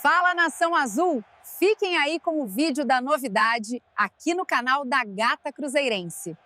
Fala, Nação Azul! Fiquem aí com o vídeo da novidade aqui no canal da Gata Cruzeirense.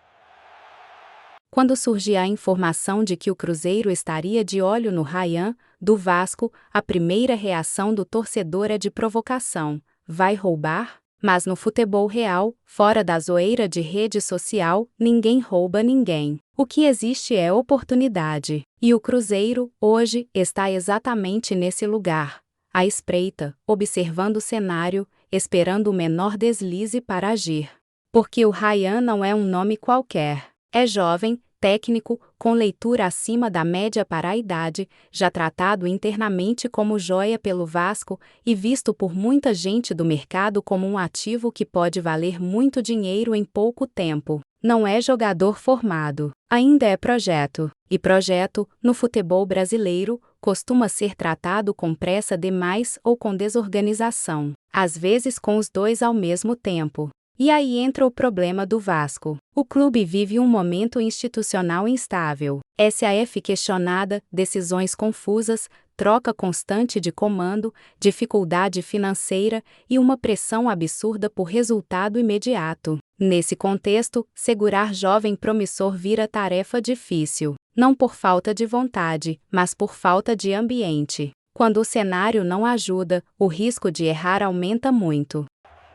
Quando surgia a informação de que o Cruzeiro estaria de olho no Ryan, do Vasco, a primeira reação do torcedor é de provocação. Vai roubar? Mas no futebol real, fora da zoeira de rede social, ninguém rouba ninguém. O que existe é oportunidade. E o Cruzeiro, hoje, está exatamente nesse lugar. À espreita, observando o cenário, esperando o menor deslize para agir. Porque o Ryan não é um nome qualquer. É jovem, técnico, com leitura acima da média para a idade, já tratado internamente como joia pelo Vasco e visto por muita gente do mercado como um ativo que pode valer muito dinheiro em pouco tempo. Não é jogador formado, ainda é projeto. E projeto, no futebol brasileiro, costuma ser tratado com pressa demais ou com desorganização, às vezes com os dois ao mesmo tempo. E aí entra o problema do Vasco. O clube vive um momento institucional instável. SAF questionada, decisões confusas, troca constante de comando, dificuldade financeira e uma pressão absurda por resultado imediato. Nesse contexto, segurar jovem promissor vira tarefa difícil. Não por falta de vontade, mas por falta de ambiente. Quando o cenário não ajuda, o risco de errar aumenta muito.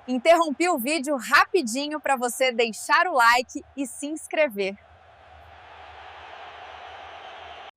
Interrompi o vídeo rapidinho para você deixar o like e se inscrever.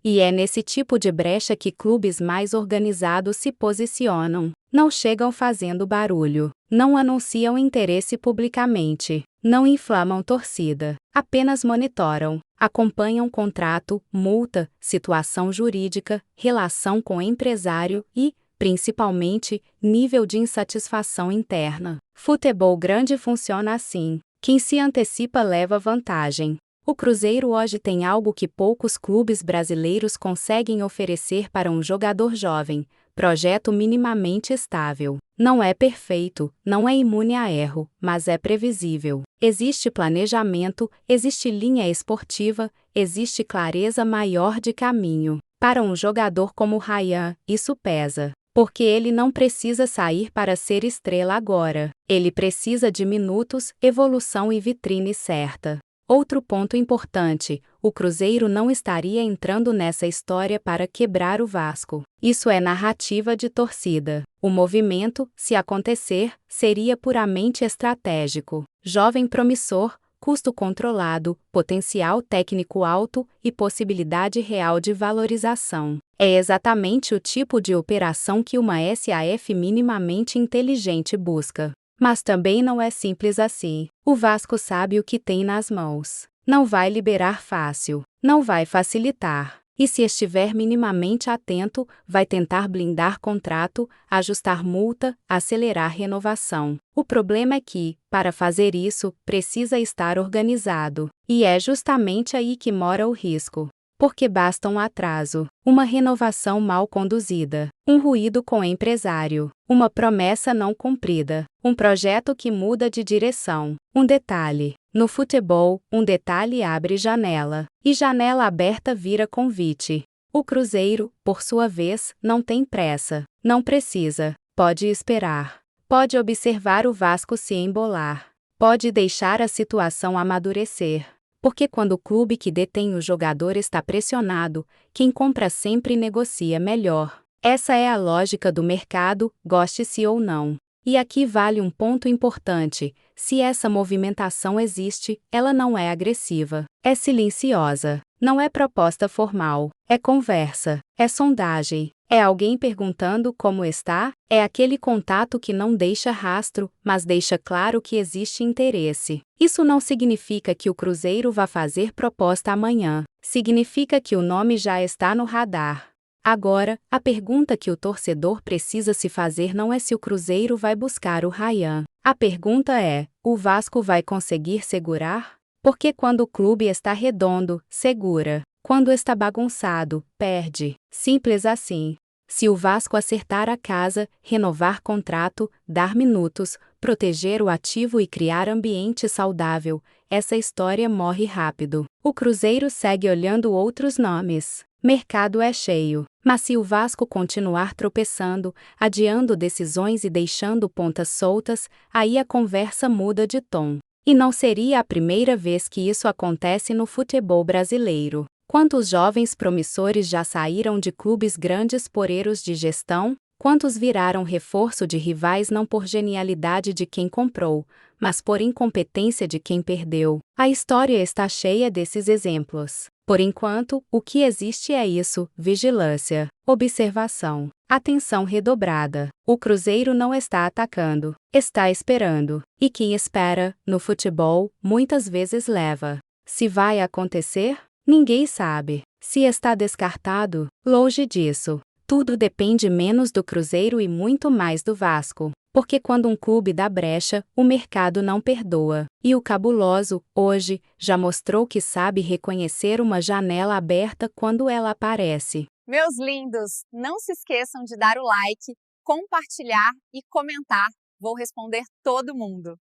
E é nesse tipo de brecha que clubes mais organizados se posicionam. Não chegam fazendo barulho, não anunciam interesse publicamente, não inflamam torcida, apenas monitoram, acompanham contrato, multa, situação jurídica, relação com empresário e, principalmente, nível de insatisfação interna. Futebol grande funciona assim. Quem se antecipa leva vantagem. O Cruzeiro hoje tem algo que poucos clubes brasileiros conseguem oferecer para um jogador jovem: projeto minimamente estável. Não é perfeito, não é imune a erro, mas é previsível. Existe planejamento, existe linha esportiva, existe clareza maior de caminho. Para um jogador como Ryan, isso pesa. Porque ele não precisa sair para ser estrela agora. Ele precisa de minutos, evolução e vitrine certa. Outro ponto importante: o Cruzeiro não estaria entrando nessa história para quebrar o Vasco. Isso é narrativa de torcida. O movimento, se acontecer, seria puramente estratégico. Jovem promissor, custo controlado, potencial técnico alto e possibilidade real de valorização. É exatamente o tipo de operação que uma SAF minimamente inteligente busca. Mas também não é simples assim. O Vasco sabe o que tem nas mãos. Não vai liberar fácil, não vai facilitar. E se estiver minimamente atento, vai tentar blindar contrato, ajustar multa, acelerar renovação. O problema é que, para fazer isso, precisa estar organizado. E é justamente aí que mora o risco. Porque basta um atraso, uma renovação mal conduzida, um ruído com o empresário, uma promessa não cumprida, um projeto que muda de direção. Um detalhe: no futebol, um detalhe abre janela, e janela aberta vira convite. O Cruzeiro, por sua vez, não tem pressa, não precisa, pode esperar. Pode observar o Vasco se embolar. Pode deixar a situação amadurecer. Porque quando o clube que detém o jogador está pressionado, quem compra sempre negocia melhor. Essa é a lógica do mercado, goste-se ou não. E aqui vale um ponto importante: se essa movimentação existe, ela não é agressiva, é silenciosa. Não é proposta formal, é conversa, é sondagem, é alguém perguntando como está, é aquele contato que não deixa rastro, mas deixa claro que existe interesse. Isso não significa que o Cruzeiro vá fazer proposta amanhã, significa que o nome já está no radar. Agora, a pergunta que o torcedor precisa se fazer não é se o Cruzeiro vai buscar o Ryan. A pergunta é: o Vasco vai conseguir segurar? Porque quando o clube está redondo, segura. Quando está bagunçado, perde. Simples assim. Se o Vasco acertar a casa, renovar contrato, dar minutos, proteger o ativo e criar ambiente saudável, essa história morre rápido. O Cruzeiro segue olhando outros nomes. Mercado é cheio. Mas se o Vasco continuar tropeçando, adiando decisões e deixando pontas soltas, aí a conversa muda de tom. E não seria a primeira vez que isso acontece no futebol brasileiro. Quantos jovens promissores já saíram de clubes grandes por erros de gestão? Quantos viraram reforço de rivais não por genialidade de quem comprou, mas por incompetência de quem perdeu? A história está cheia desses exemplos. Por enquanto, o que existe é isso: vigilância, observação, atenção redobrada. O Cruzeiro não está atacando, está esperando. E quem espera, no futebol, muitas vezes leva. Se vai acontecer? Ninguém sabe. Se está descartado? Longe disso. Tudo depende menos do Cruzeiro e muito mais do Vasco. Porque quando um clube dá brecha, o mercado não perdoa. E o cabuloso, hoje, já mostrou que sabe reconhecer uma janela aberta quando ela aparece. Meus lindos, não se esqueçam de dar o like, compartilhar e comentar. Vou responder todo mundo.